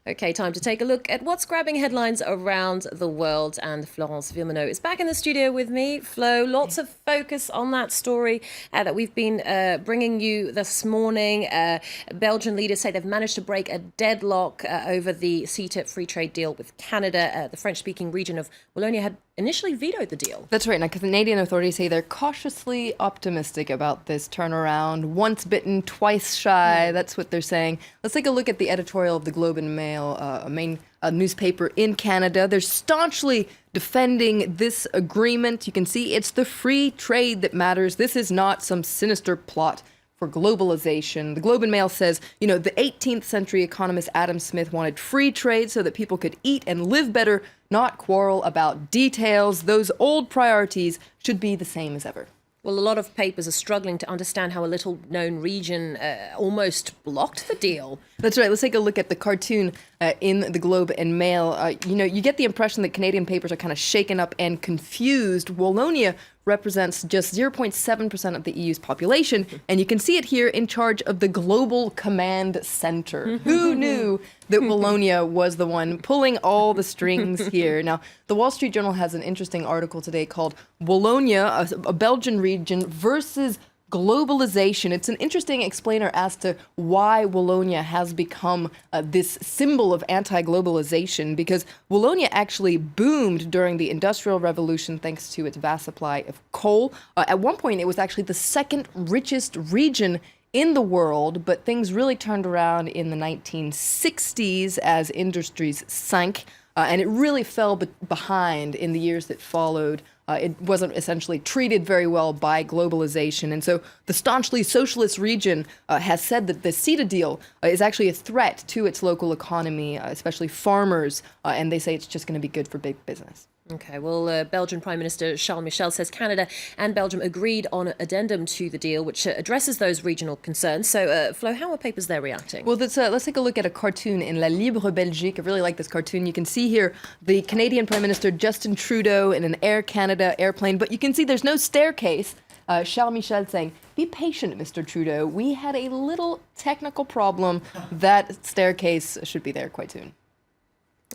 Okay, time to take a look at what's grabbing headlines around the world. And Florence Vimeno is back in the studio with me. Flo, lots of focus on that story that we've been bringing you this morning. Belgian leaders say they've managed to break a deadlock over the CETA free trade deal with Canada. The French-speaking region of Wallonia had initially vetoed the deal. That's right. Now, Canadian authorities say they're cautiously optimistic about this turnaround. Once bitten, twice shy. That's what they're saying. Let's take a look at the editorial of the Globe and Mail, a main newspaper in Canada. They're staunchly defending this agreement. You can see it's the free trade that matters. This is not some sinister plot for globalization. The Globe and Mail says, the 18th century economist Adam Smith wanted free trade so that people could eat and live better, not quarrel about details. Those old priorities should be the same as ever. Well, a lot of papers are struggling to understand how a little-known region almost blocked the deal. That's right. Let's take a look at the cartoon in the Globe and Mail. You get the impression that Canadian papers are kind of shaken up and confused. Wallonia represents just 0.7% of the EU's population, and you can see it here in charge of the Global Command Center. Who knew that Wallonia was the one pulling all the strings here? Now, the Wall Street Journal has an interesting article today called Wallonia, a Belgian region versus globalization. It's an interesting explainer as to why Wallonia has become this symbol of anti-globalization, because Wallonia actually boomed during the Industrial Revolution thanks to its vast supply of coal. At one point, it was actually the second richest region in the world, but things really turned around in the 1960s as industries sank, and it really fell behind in the years that followed. It wasn't essentially treated very well by globalization. And so the staunchly socialist region has said that the CETA deal is actually a threat to its local economy, especially farmers, and they say it's just going to be good for big business. Okay, well, Belgian Prime Minister Charles Michel says Canada and Belgium agreed on an addendum to the deal, which addresses those regional concerns. So, Flo, how are papers there reacting? Well, let's take a look at a cartoon in La Libre Belgique. I really like this cartoon. You can see here the Canadian Prime Minister Justin Trudeau in an Air Canada airplane, but you can see there's no staircase. Charles Michel saying, "Be patient, Mr. Trudeau. We had a little technical problem. That staircase should be there quite soon."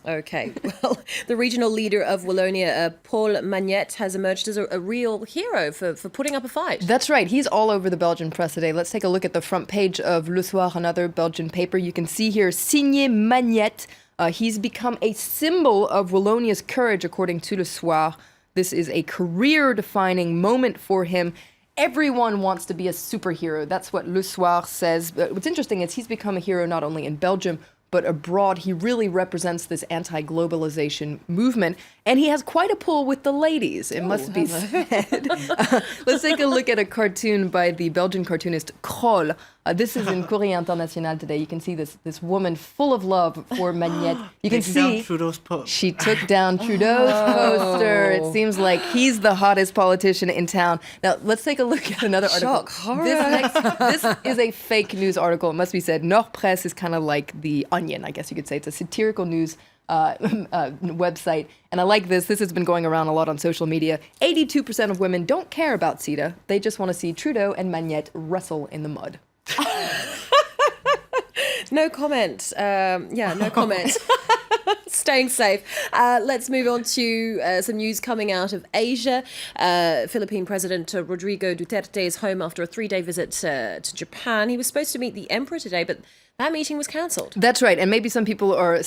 Okay, well, the regional leader of Wallonia, Paul Magnette, has emerged as a real hero for putting up a fight. That's right. He's all over the Belgian press today. Let's take a look at the front page of Le Soir, another Belgian paper. You can see here, Signé Magnette. He's become a symbol of Wallonia's courage, according to Le Soir. This is a career-defining moment for him. Everyone wants to be a superhero. That's what Le Soir says. But what's interesting is he's become a hero not only in Belgium, but abroad. He really represents this anti-globalization movement, and he has quite a pull with the ladies, it must be said. Let's take a look at a cartoon by the Belgian cartoonist Kroll. This is in Courrier International today. You can see this woman full of love for Magnette. You can see she took down Trudeau's poster. It seems like he's the hottest politician in town. Now, let's take a look at another article. This is a fake news article, it must be said. Nord Presse is kind of like the Onion, I guess you could say. It's a satirical news website. And I like this. This has been going around a lot on social media. 82% of women don't care about CETA. They just want to see Trudeau and Magnette wrestle in the mud. No comment. No comment. Staying safe. Let's move on to some news coming out of Asia. Philippine President Rodrigo Duterte is home after a 3-day visit to Japan. He was supposed to meet the emperor today, but that meeting was cancelled. That's right. And maybe some people are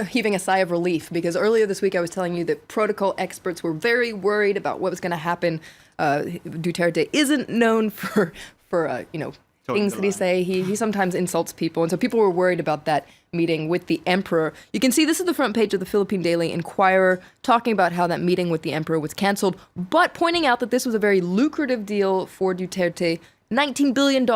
heaving a sigh of relief, because earlier this week I was telling you that protocol experts were very worried about what was going to happen. Duterte isn't known for things that he say. He sometimes insults people. And so people were worried about that meeting with the emperor. You can see this is the front page of the Philippine Daily Inquirer, talking about how that meeting with the emperor was canceled, but pointing out that this was a very lucrative deal for Duterte. $19 billion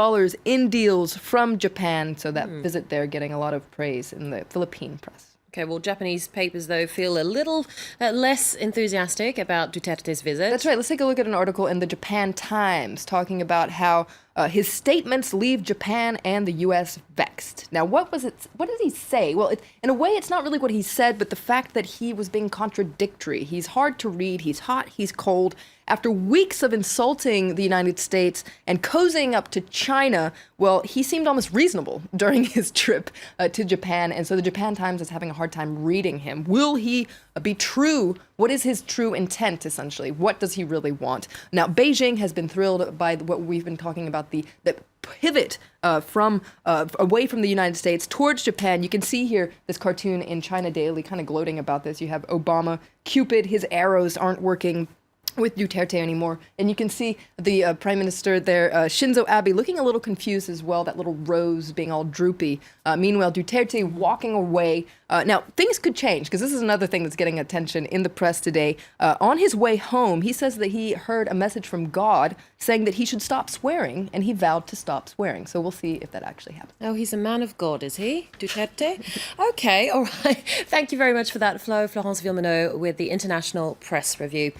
in deals from Japan. So that visit there getting a lot of praise in the Philippine press. Okay, well, Japanese papers, though, feel a little less enthusiastic about Duterte's visit. That's right. Let's take a look at an article in the Japan Times talking about how His statements leave Japan and the U.S. vexed. Now, what did he say? Well, in a way, it's not really what he said, but the fact that he was being contradictory. He's hard to read. He's hot. He's cold. After weeks of insulting the United States and cozying up to China, well, he seemed almost reasonable during his trip to Japan. And so the Japan Times is having a hard time reading him. Will he be true? What is his true intent, essentially? What does he really want? Now, Beijing has been thrilled by what we've been talking about, the pivot from away from the United States towards Japan. You can see here this cartoon in China Daily kind of gloating about this. You have Obama, Cupid, his arrows aren't working with Duterte anymore. And you can see the Prime Minister there, Shinzo Abe, looking a little confused as well, that little rose being all droopy. Meanwhile, Duterte walking away. Now, things could change, because this is another thing that's getting attention in the press today. On his way home, he says that he heard a message from God saying that he should stop swearing, and he vowed to stop swearing. So we'll see if that actually happens. Oh, he's a man of God, is he, Duterte? Okay, all right. Thank you very much for that, Flo. Florence Villeminot with the International Press Review.